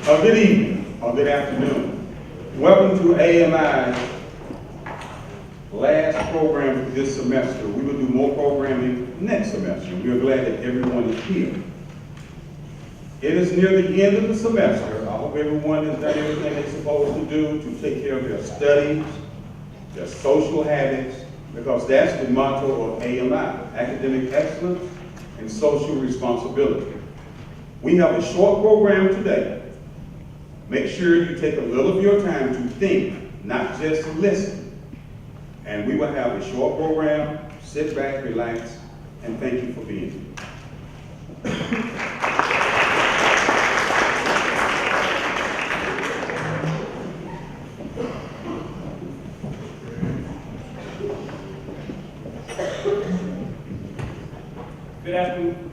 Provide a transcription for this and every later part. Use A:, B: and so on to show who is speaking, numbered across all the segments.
A: Good evening or good afternoon. Welcome to AAMI's last program this semester. We will do more programming next semester. We are glad that everyone is here. It is near the end of the semester. I hope everyone has done everything they're supposed to do to take care of their studies, their social habits, because that's the motto of AAMI, academic excellence and social responsibility. We have a short program today. Make sure you take a little of your time to think, not just listen. And we will have a short program. Sit back, relax, and thank you for being here.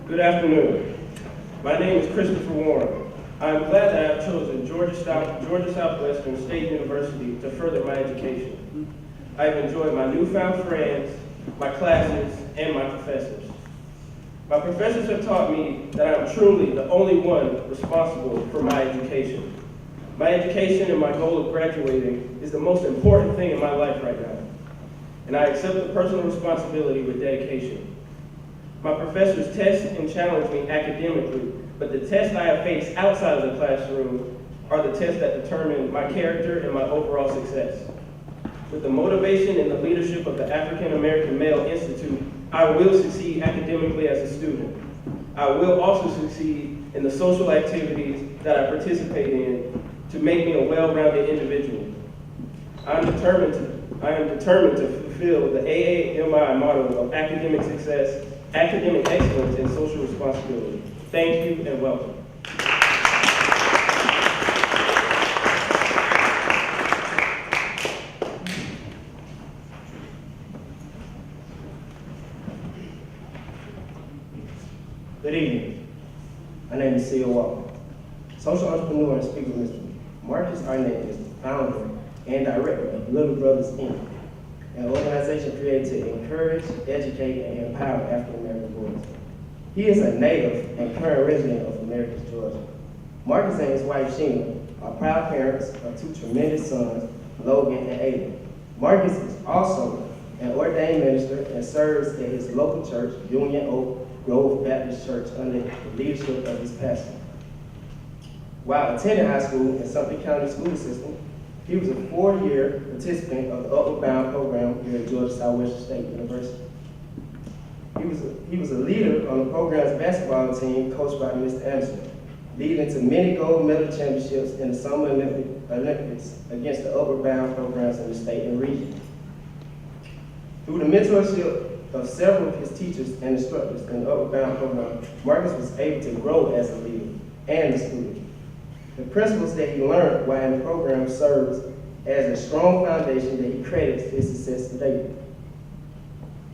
B: Good afternoon. My name is Christopher Warren. I am glad that I have chosen Georgia Southwestern State University to further my education. I have enjoyed my newfound friends, my classes, and my professors. My professors have taught me that I am truly the only one responsible for my education. My education and my goal of graduating is the most important thing in my life right now, and I accept the personal responsibility with dedication. My professors test and challenge me academically, but the tests I have faced outside of the classroom are the tests that determine my character and my overall success. With the motivation and the leadership of the African American Male Institute, I will succeed academically as a student. I will also succeed in the social activities that I participate in to make me a well-rounded individual. I am determined to fulfill the AAMI motto of academic success, academic excellence, and social responsibility. Thank you and welcome.
C: Good evening. My name is C.O. Walker. Social entrepreneur and speaker, Mr. Marcus Arnett is the founder and director of Little Brothers Inc., an organization created to encourage, educate, and empower African American boys. He is a native and current resident of Americus, Georgia. Marcus and his wife, Sheena, are proud parents of two tremendous sons, Logan and Aiden. Marcus is also an ordained minister and serves at his local church, Union Oak Grove Baptist Church, under the leadership of his pastor. While attending high school in Sumter County School System, he was a 4-year participant of the Upward Bound program here at Georgia Southwestern State University. He was a leader on the program's basketball team coached by Mr. Anderson, leading to many gold medal championships in the Summer Olympics against the Upward Bound programs in the state and region. Through the mentorship of several of his teachers and instructors in the Upward Bound program, Marcus was able to grow as a leader and a student. The principles that he learned while in the program serves as a strong foundation that he credits his success today.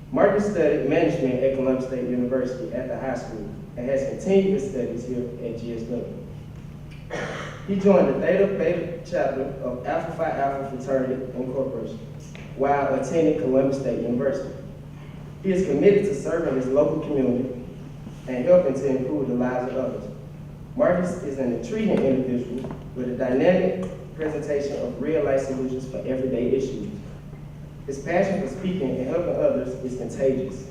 C: Marcus studied management at Columbia State University at the high school and has continued his studies here at GSW. He joined the Theta Beta chapter of Alpha Phi Alpha Fraternity Incorporation while attending Columbia State University. He is committed to serving his local community and helping to improve the lives of others. Marcus is an intriguing individual with a dynamic presentation of real-life solutions for everyday issues. His passion for speaking and helping others is contagious.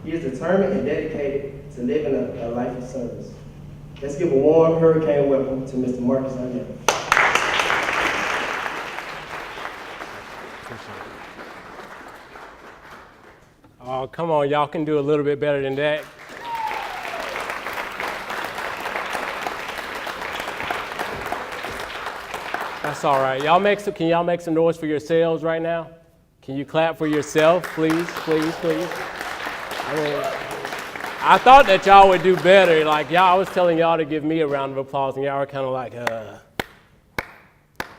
C: He is determined and dedicated to living a life of service. Let's give a warm hurricane welcome to Mr. Marcus Arnett.
D: Oh, come on, y'all can do a little bit better than that. That's all right. Can y'all make some noise for yourselves right now? Can you clap for yourself, please, please, please? I thought that y'all would do better. I was telling y'all to give me a round of applause, and y'all were kind of like,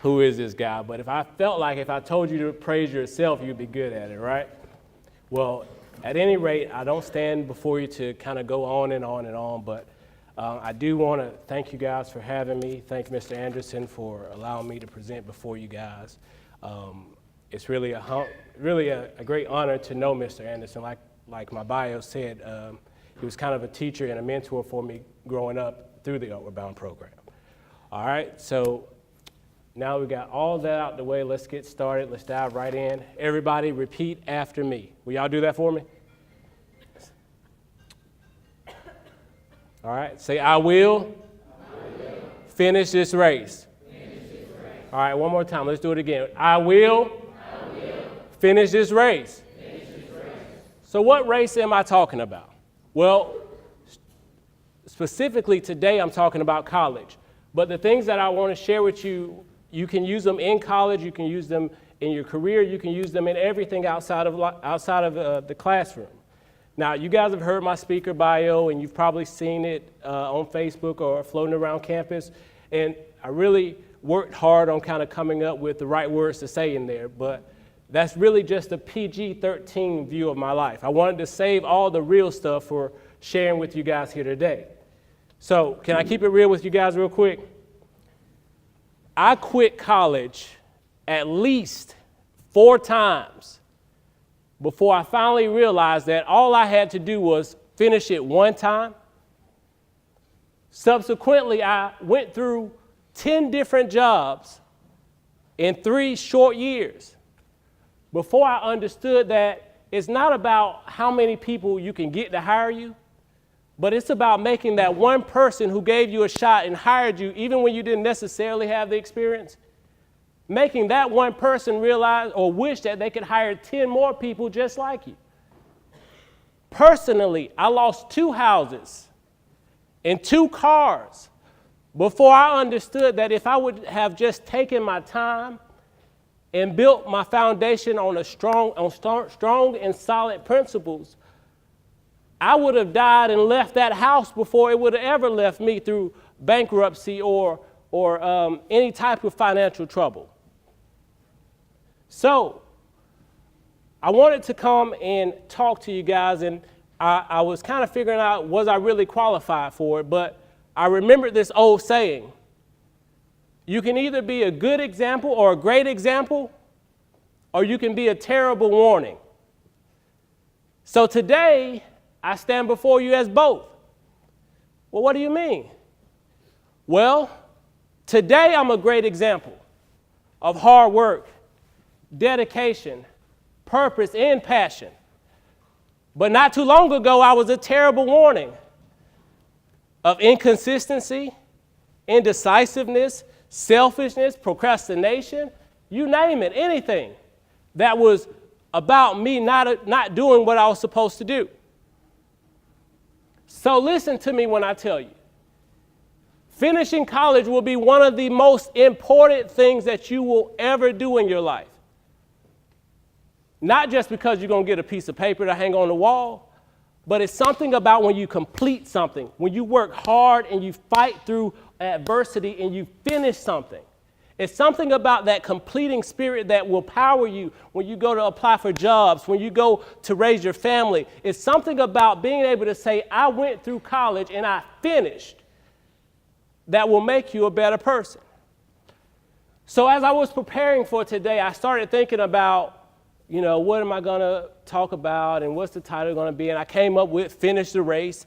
D: who is this guy? But if I told you to praise yourself, you'd be good at it, right? Well, at any rate, I don't stand before you to kind of go on and on and on, but I do want to thank you guys for having me. Thank Mr. Anderson for allowing me to present before you guys. It's really a great honor to know Mr. Anderson. Like my bio said, he was kind of a teacher and a mentor for me growing up through the Upward Bound program. All right, so now we got all that out the way. Let's get started. Let's dive right in. Everybody repeat after me. Will y'all do that for me? All right, say, I will finish this race. All right, one more time. Let's do it again. I will finish this race. So what race am I talking about? Well, specifically today I'm talking about college. But the things that I want to share with you, you can use them in college, you can use them in your career, you can use them in everything outside of the classroom. Now, you guys have heard my speaker bio, and you've probably seen it on Facebook or floating around campus. And I really worked hard on kind of coming up with the right words to say in there, but that's really just a PG-13 view of my life. I wanted to save all the real stuff for sharing with you guys here today. So can I keep it real with you guys real quick? I quit college at least 4 times before I finally realized that all I had to do was finish it one time. Subsequently, I went through 10 different jobs in 3 short years before I understood that it's not about how many people you can get to hire you, but it's about making that one person who gave you a shot and hired you even when you didn't necessarily have the experience, making that one person realize or wish that they could hire 10 more people just like you. Personally, I lost 2 houses and 2 cars before I understood that if I would have just taken my time and built my foundation on strong and solid principles, I would have died and left that house before it would have ever left me through bankruptcy or any type of financial trouble. So I wanted to come and talk to you guys, and I was kind of figuring out, was I really qualified for it? But I remembered this old saying: you can either be a good example or a great example, or you can be a terrible warning. So today, I stand before you as both. Well, what do you mean? Well, today I'm a great example of hard work, dedication, purpose, and passion. But not too long ago, I was a terrible warning of inconsistency, indecisiveness, selfishness, procrastination, you name it, anything that was about me not doing what I was supposed to do. So listen to me when I tell you, finishing college will be one of the most important things that you will ever do in your life. Not just because you're going to get a piece of paper to hang on the wall, but it's something about when you complete something, when you work hard and you fight through adversity and you finish something. It's something about that completing spirit that will power you when you go to apply for jobs, when you go to raise your family. It's something about being able to say, I went through college and I finished, that will make you a better person. So as I was preparing for today, I started thinking about, what am I going to talk about and what's the title going to be? And I came up with Finish the Race.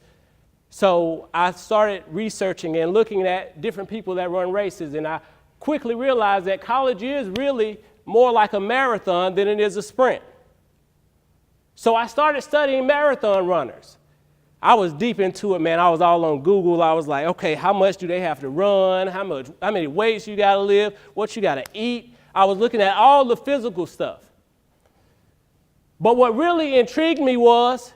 D: So I started researching and looking at different people that run races, and I quickly realized that college is really more like a marathon than it is a sprint. So I started studying marathon runners. I was deep into it, man. I was all on Google. I was like, okay, how much do they have to run? How many weights you got to lift? What you got to eat? I was looking at all the physical stuff. But what really intrigued me was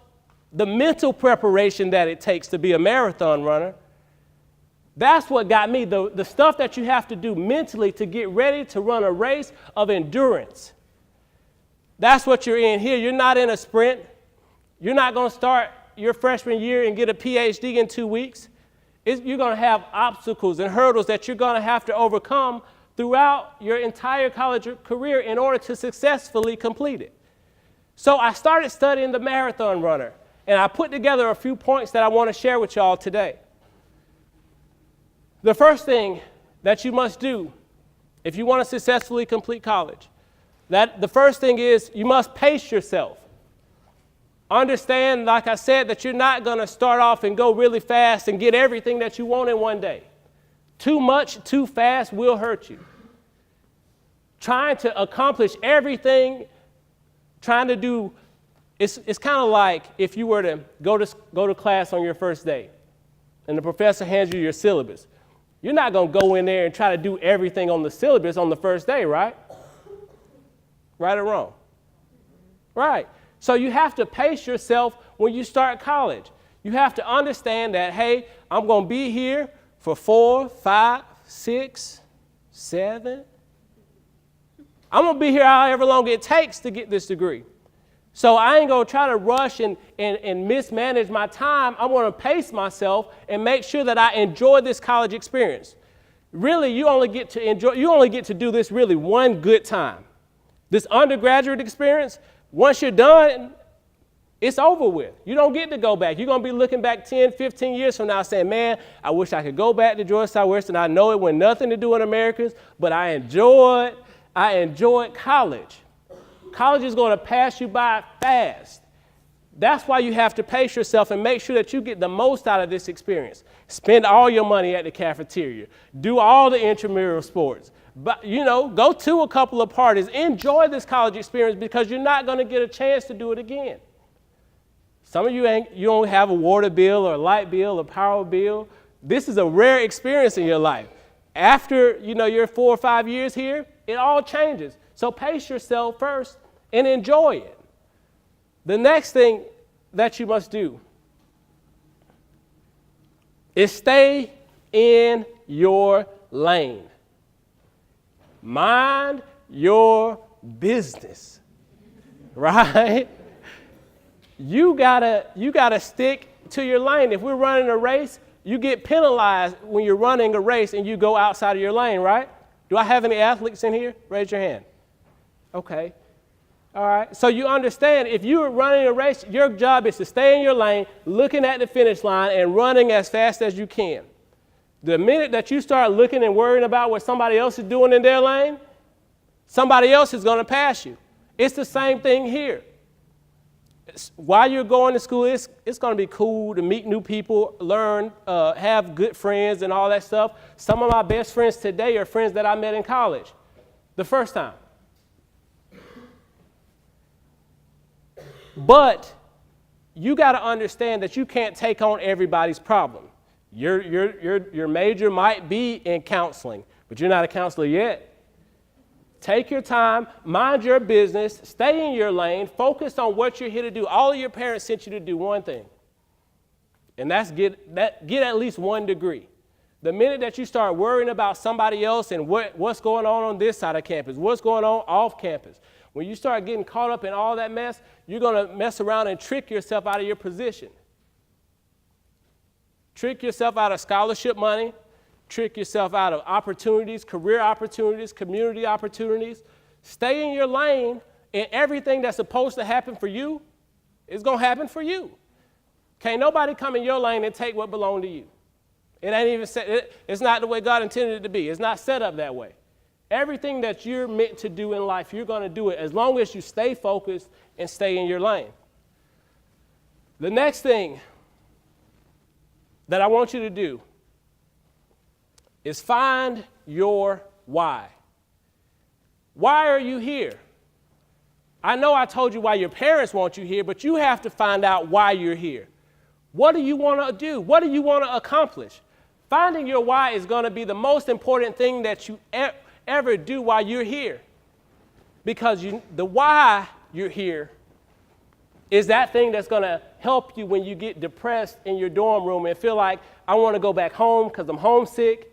D: the mental preparation that it takes to be a marathon runner. That's what got me, the stuff that you have to do mentally to get ready to run a race of endurance. That's what you're in here. You're not in a sprint. You're not going to start your freshman year and get a PhD in 2 weeks. You're going to have obstacles and hurdles that you're going to have to overcome throughout your entire college career in order to successfully complete it. So I started studying the marathon runner, and I put together a few points that I want to share with y'all today. The first thing that you must do if you want to successfully complete college, the first thing is you must pace yourself. Understand, like I said, that you're not going to start off and go really fast and get everything that you want in one day. Too much, too fast will hurt you. Trying to accomplish everything, trying to do, it's kind of like if you were to go to class on your first day and the professor hands you your syllabus. You're not going to go in there and try to do everything on the syllabus on the first day, right? Right or wrong? Right. So you have to pace yourself when you start college. You have to understand that, hey, I'm going to be here for 4, 5, 6, 7. I'm going to be here however long it takes to get this degree. So I ain't going to try to rush and mismanage my time. I'm going to pace myself and make sure that I enjoy this college experience. Really, you only get to do this really one good time. This undergraduate experience, once you're done, it's over with. You don't get to go back. You're going to be looking back 10, 15 years from now saying, man, I wish I could go back to Georgia Southwestern. I know it went nothing to do in Americus, but I enjoyed college. College is going to pass you by fast. That's why you have to pace yourself and make sure that you get the most out of this experience. Spend all your money at the cafeteria. Do all the intramural sports. But, go to a couple of parties. Enjoy this college experience because you're not going to get a chance to do it again. Some of you don't have a water bill or a light bill or power bill. This is a rare experience in your life. After, your 4 or 5 years here, it all changes. So pace yourself first and enjoy it. The next thing that you must do is stay in your lane. Mind your business, right? You gotta stick to your lane. If we're running a race, you get penalized when you're running a race and you go outside of your lane, right? Do I have any athletes in here? Raise your hand. Okay. All right. So you understand if you're running a race, your job is to stay in your lane, looking at the finish line and running as fast as you can. The minute that you start looking and worrying about what somebody else is doing in their lane, somebody else is going to pass you. It's the same thing here. While you're going to school, it's going to be cool to meet new people, learn, have good friends and all that stuff. Some of my best friends today are friends that I met in college the first time. But you got to understand that you can't take on everybody's problem. Your major might be in counseling, but you're not a counselor yet. Take your time, mind your business, stay in your lane, focus on what you're here to do. All of your parents sent you to do one thing, and that's get at least 1 degree. The minute that you start worrying about somebody else and what's going on this side of campus, what's going on off campus, when you start getting caught up in all that mess, you're going to mess around and trick yourself out of your position. Trick yourself out of scholarship money. Trick yourself out of opportunities, career opportunities, community opportunities. Stay in your lane, and everything that's supposed to happen for you is going to happen for you. Can't nobody come in your lane and take what belongs to you. It ain't even it's not the way God intended it to be. It's not set up that way. Everything that you're meant to do in life, you're going to do it as long as you stay focused and stay in your lane. The next thing that I want you to do is find your why. Why are you here? I know I told you why your parents want you here, but you have to find out why you're here. What do you want to do? What do you want to accomplish? Finding your why is going to be the most important thing that you ever do while you're here. Because the why you're here is that thing that's going to help you when you get depressed in your dorm room and feel like, I want to go back home because I'm homesick.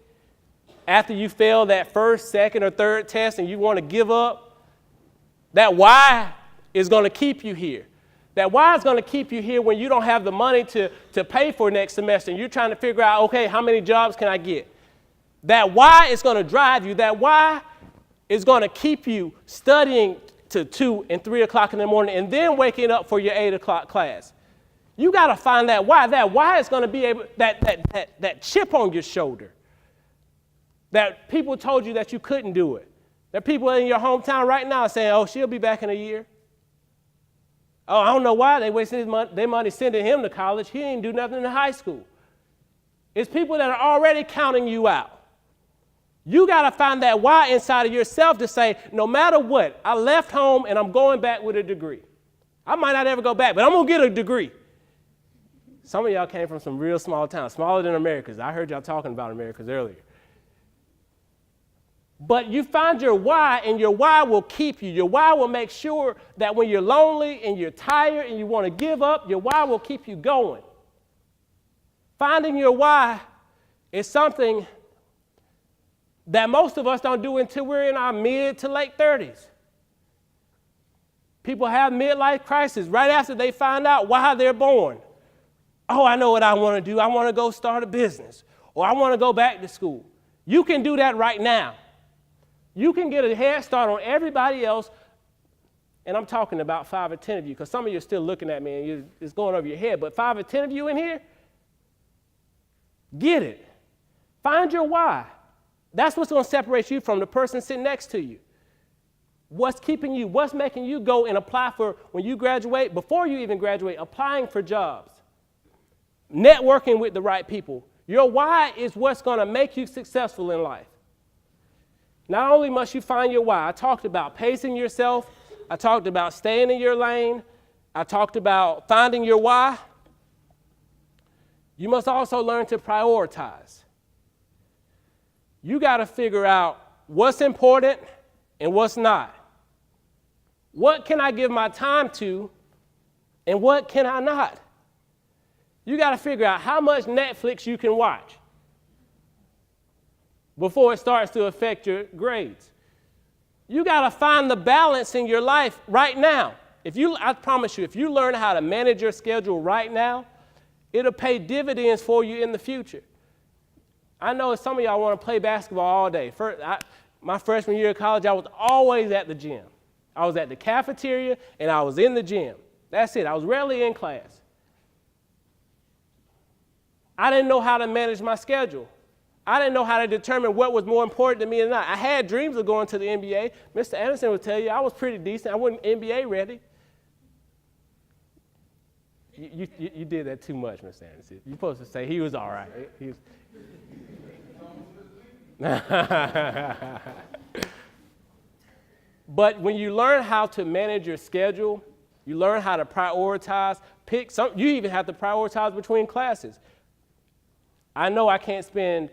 D: After you fail that first, second, or third test and you want to give up, that why is going to keep you here. That why is going to keep you here when you don't have the money to pay for next semester and you're trying to figure out, okay, how many jobs can I get? That why is going to drive you. That why is going to keep you studying to 2 and 3 o'clock in the morning and then waking up for your 8 o'clock class. You got to find that why. That why is going to be able, that chip on your shoulder. That people told you that you couldn't do it. That people in your hometown right now are saying, oh, she'll be back in a year. Oh, I don't know why they wasted their money sending him to college. He didn't do nothing in high school. It's people that are already counting you out. You got to find that why inside of yourself to say, no matter what, I left home and I'm going back with a degree. I might not ever go back, but I'm going to get a degree. Some of y'all came from some real small towns, smaller than Americus. I heard y'all talking about Americus earlier. But you find your why, and your why will keep you. Your why will make sure that when you're lonely and you're tired and you want to give up, your why will keep you going. Finding your why is something that most of us don't do until we're in our mid to late 30s. People have midlife crisis right after they find out why they're born. Oh, I know what I want to do. I want to go start a business, or I want to go back to school. You can do that right now. You can get a head start on everybody else, and I'm talking about 5 or 10 of you, because some of you are still looking at me and it's going over your head, but 5 or 10 of you in here, get it. Find your why. That's what's going to separate you from the person sitting next to you. What's keeping you, what's making you go and apply for, when you graduate, before you even graduate, applying for jobs, networking with the right people. Your why is what's going to make you successful in life. Not only must you find your why, I talked about pacing yourself, I talked about staying in your lane, I talked about finding your why. You must also learn to prioritize. You got to figure out what's important and what's not. What can I give my time to and what can I not? You got to figure out how much Netflix you can watch before it starts to affect your grades. You got to find the balance in your life right now. I promise you, if you learn how to manage your schedule right now, it'll pay dividends for you in the future. I know some of y'all want to play basketball all day. My freshman year of college, I was always at the gym. I was at the cafeteria and I was in the gym. That's it. I was rarely in class. I didn't know how to manage my schedule. I didn't know how to determine what was more important to me or not. I had dreams of going to the NBA. Mr. Anderson would tell you I was pretty decent. I wasn't NBA ready. You did that too much, Mr. Anderson. You're supposed to say he was all right. But when you learn how to manage your schedule, you learn how to prioritize, you even have to prioritize between classes. I know I can't spend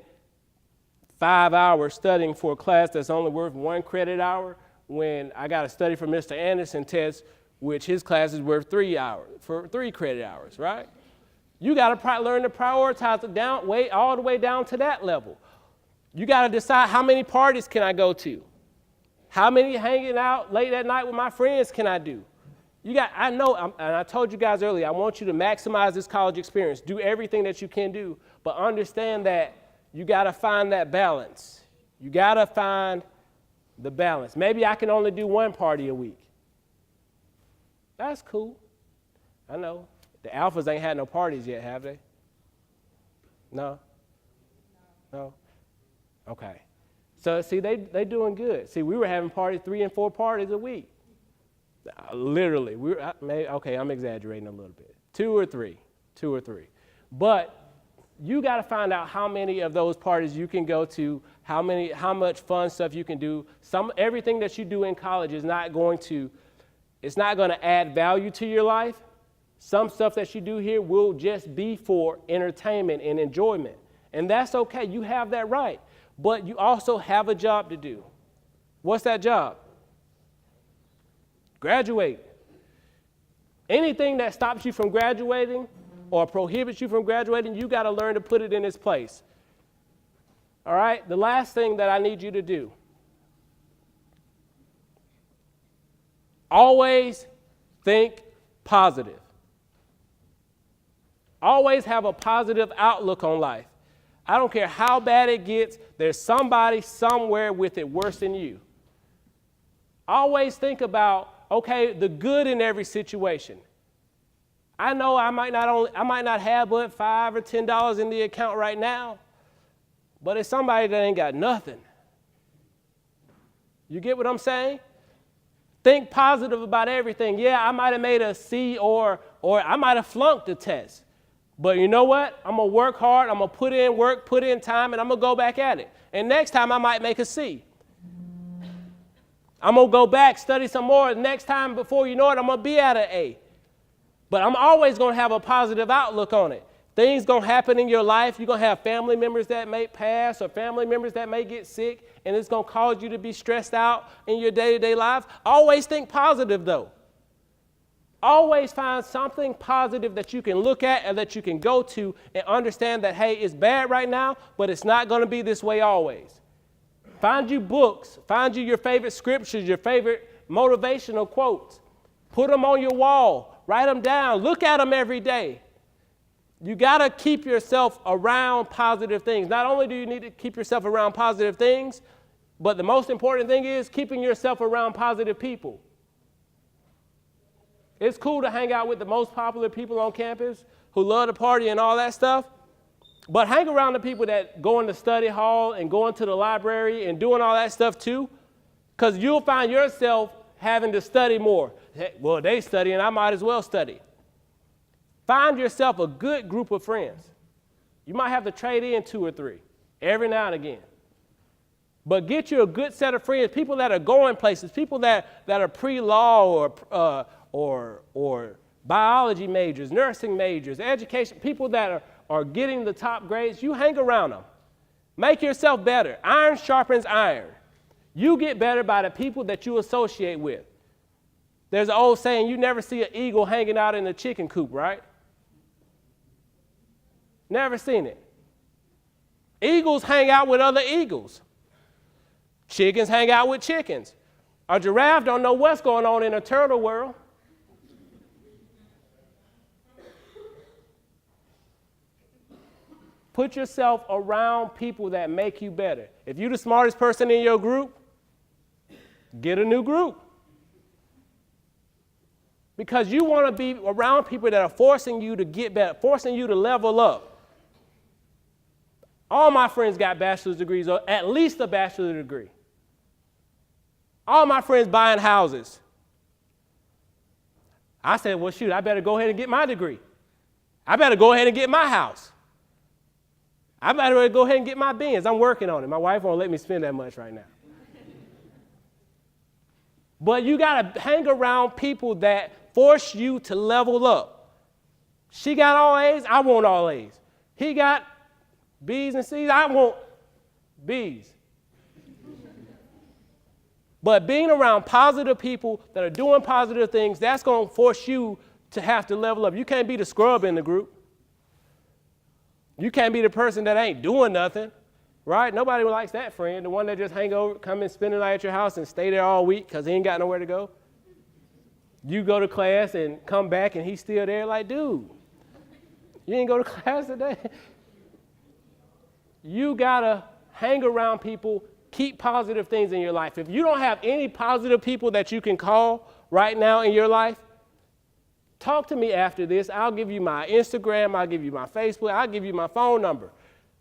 D: 5 hours studying for a class that's only worth 1 credit hour when I got to study for Mr. Anderson test, which his class is worth 3 hours, for 3 credit hours, right? You got to learn to prioritize it all the way down to that level. You got to decide how many parties can I go to? How many hanging out late at night with my friends can I do? I know, and I told you guys earlier, I want you to maximize this college experience. Do everything that you can do, but understand that you got to find that balance. You got to find the balance. Maybe I can only do 1 party a week. That's cool. I know. The Alphas ain't had no parties yet, have they? No? No? Okay. So, see, they doing good. See, we were having parties, 3 and 4 parties a week. Literally. I'm exaggerating a little bit. 2 or 3. But you got to find out how many of those parties you can go to, how much fun stuff you can do. Everything that you do in college is not going to add value to your life. Some stuff that you do here will just be for entertainment and enjoyment. And that's okay. You have that right. But you also have a job to do. What's that job? Graduate. Anything that stops you from graduating or prohibits you from graduating, you got to learn to put it in its place. All right? The last thing that I need you to do. Always think positive. Always have a positive outlook on life. I don't care how bad it gets, there's somebody somewhere with it worse than you. Always think about, okay, the good in every situation. I know I might not have but $5 or $10 in the account right now, but it's somebody that ain't got nothing. You get what I'm saying? Think positive about everything. Yeah, I might have made a C or I might have flunked the test. But you know what? I'm going to work hard. I'm going to put in work, put in time, and I'm going to go back at it. and next time I might make a C. I'm going to go back, study some more. Next time, before you know it, I'm going to be at an A. But I'm always going to have a positive outlook on it. Things going to happen in your life. You're going to have family members that may pass or family members that may get sick, and it's going to cause you to be stressed out in your day-to-day life. Always think positive, though. Always find something positive that you can look at and that you can go to and understand that, hey, it's bad right now, but it's not going to be this way always. Find you books. Find you your favorite scriptures, your favorite motivational quotes. Put them on your wall. Write them down. Look at them every day. You got to keep yourself around positive things. Not only do you need to keep yourself around positive things, but the most important thing is keeping yourself around positive people. It's cool to hang out with the most popular people on campus who love to party and all that stuff, but hang around the people that go in the study hall and go into the library and doing all that stuff too, because you'll find yourself having to study more. Well, they study and I might as well study. Find yourself a good group of friends. You might have to trade in 2 or 3 every now and again. But get you a good set of friends, people that are going places, people that are pre-law or biology majors, nursing majors, education, people that are getting the top grades. You hang around them. Make yourself better. Iron sharpens iron. You get better by the people that you associate with. There's an old saying, you never see an eagle hanging out in a chicken coop, right? Never seen it. Eagles hang out with other eagles. Chickens hang out with chickens. A giraffe don't know what's going on in a turtle world. Put yourself around people that make you better. If you're the smartest person in your group, get a new group. Because you want to be around people that are forcing you to get better, forcing you to level up. All my friends got bachelor's degrees, or at least a bachelor's degree. All my friends buying houses. I said, well, shoot, I better go ahead and get my degree. I better go ahead and get my house. I better go ahead and get my Benz. I'm working on it. My wife won't let me spend that much right now. But you got to hang around people that force you to level up. She got all A's, I want all A's. He got B's and C's, I want B's. But being around positive people that are doing positive things, that's going to force you to have to level up. You can't be the scrub in the group. You can't be the person that ain't doing nothing, right? Nobody likes that friend, the one that just hang over, come and spend the night at your house and stay there all week because he ain't got nowhere to go. You go to class and come back and he's still there like, dude, you didn't go to class today? You got to hang around people, keep positive things in your life. If you don't have any positive people that you can call right now in your life, talk to me after this. I'll give you my Instagram. I'll give you my Facebook. I'll give you my phone number.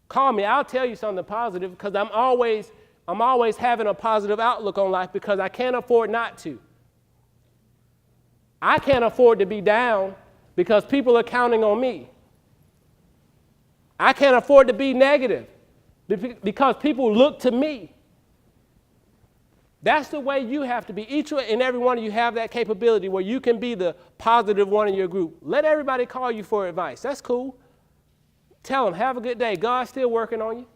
D: Call me. I'll tell you something positive because I'm always having a positive outlook on life because I can't afford not to. I can't afford to be down because people are counting on me. I can't afford to be negative because people look to me. That's the way you have to be. Each and every one of you have that capability where you can be the positive one in your group. Let everybody call you for advice. That's cool. Tell them, have a good day. God's still working on you.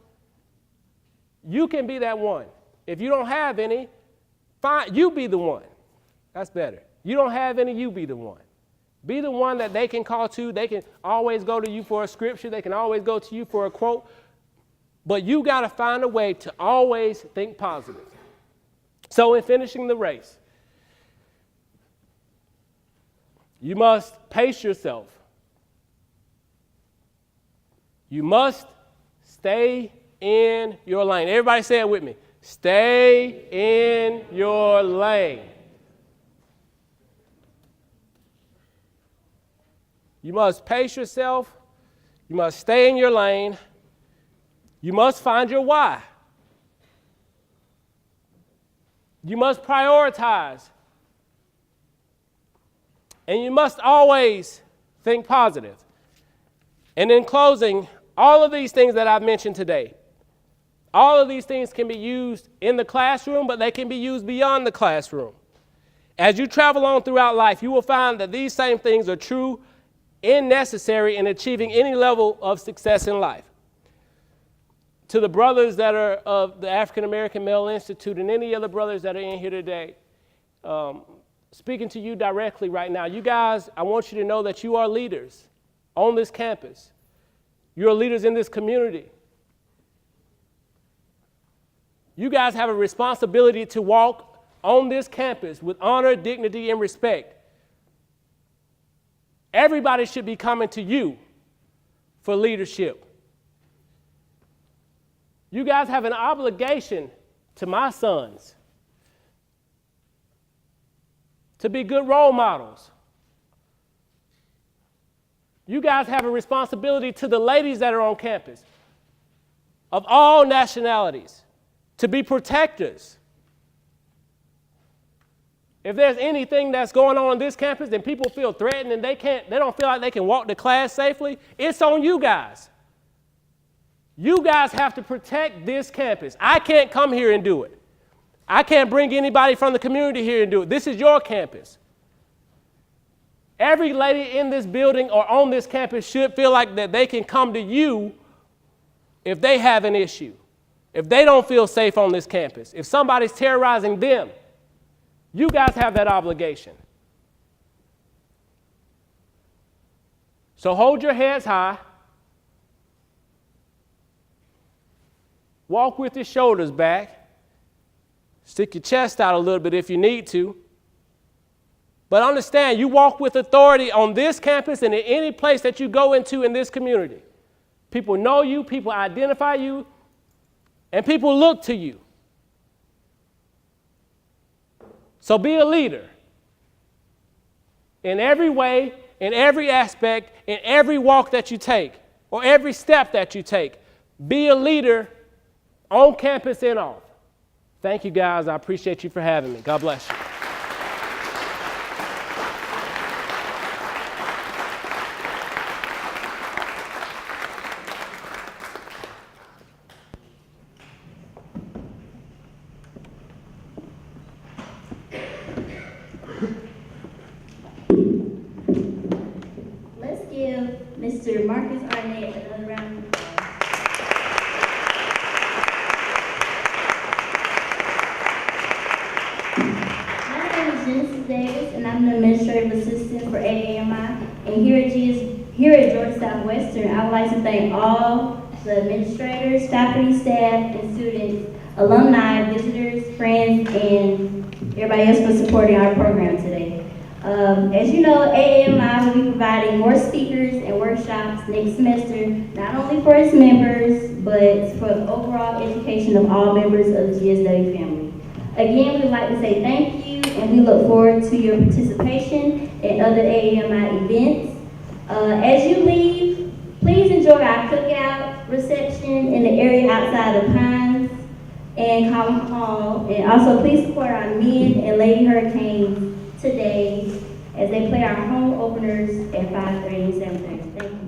D: You can be that one. If you don't have any, fine, you be the one. That's better. You don't have any, you be the one. Be the one that they can call to. They can always go to you for a scripture. They can always go to you for a quote. But you got to find a way to always think positive. So in finishing the race, you must pace yourself. You must stay in your lane. Everybody say it with me. Stay in your lane. You must pace yourself. You must stay in your lane. You must find your why. You must prioritize. And you must always think positive. And in closing, all of these things that I've mentioned today, All of these things can be used in the classroom, but they can be used beyond the classroom. As you travel on throughout life, you will find that these same things are true and necessary in achieving any level of success in life. To the brothers that are of the African American Male Institute and any other brothers that are in here today, speaking to you directly right now, you guys, I want you to know that you are leaders on this campus. You're leaders in this community. You guys have a responsibility to walk on this campus with honor, dignity, and respect. Everybody should be coming to you for leadership. You guys have an obligation to my sons to be good role models. You guys have a responsibility to the ladies that are on campus of all nationalities to be protectors. If there's anything that's going on this campus and people feel threatened and they don't feel like they can walk to class safely, it's on you guys. You guys have to protect this campus. I can't come here and do it. I can't bring anybody from the community here and do it. This is your campus. Every lady in this building or on this campus should feel like that they can come to you if they have an issue, if they don't feel safe on this campus, if somebody's terrorizing them. You guys have that obligation. So hold your heads high. Walk with your shoulders back. Stick your chest out a little bit if you need to. But understand, you walk with authority on this campus and in any place that you go into in this community. People know you, people identify you, and people look to you. So be a leader in every way, in every aspect, in every walk that you take, or every step that you take. Be a leader on campus and off. Thank you, guys. I appreciate you for having me. God bless you.
E: Let's give Mr. Marcus Arnett another round of applause. My name is Genesis Davis, and I'm an administrative assistant for AAMI. And here at Georgia Southwestern, I would like to thank all the administrators, faculty, staff, and students, alumni, visitors, friends, and everybody else for supporting our program today. As you know, AAMI will be providing more speakers and workshops next semester, not only for its members, but for the overall education of all members of the GSW family. Again, we'd like to say thank you, and we look forward to your participation in other AAMI events. As you leave, please enjoy our cookout reception in the area outside of Pines and Common Hall, and also please support our men and Lady Hurricanes today as they play our home openers at 5:30 and 7:30. Thank you.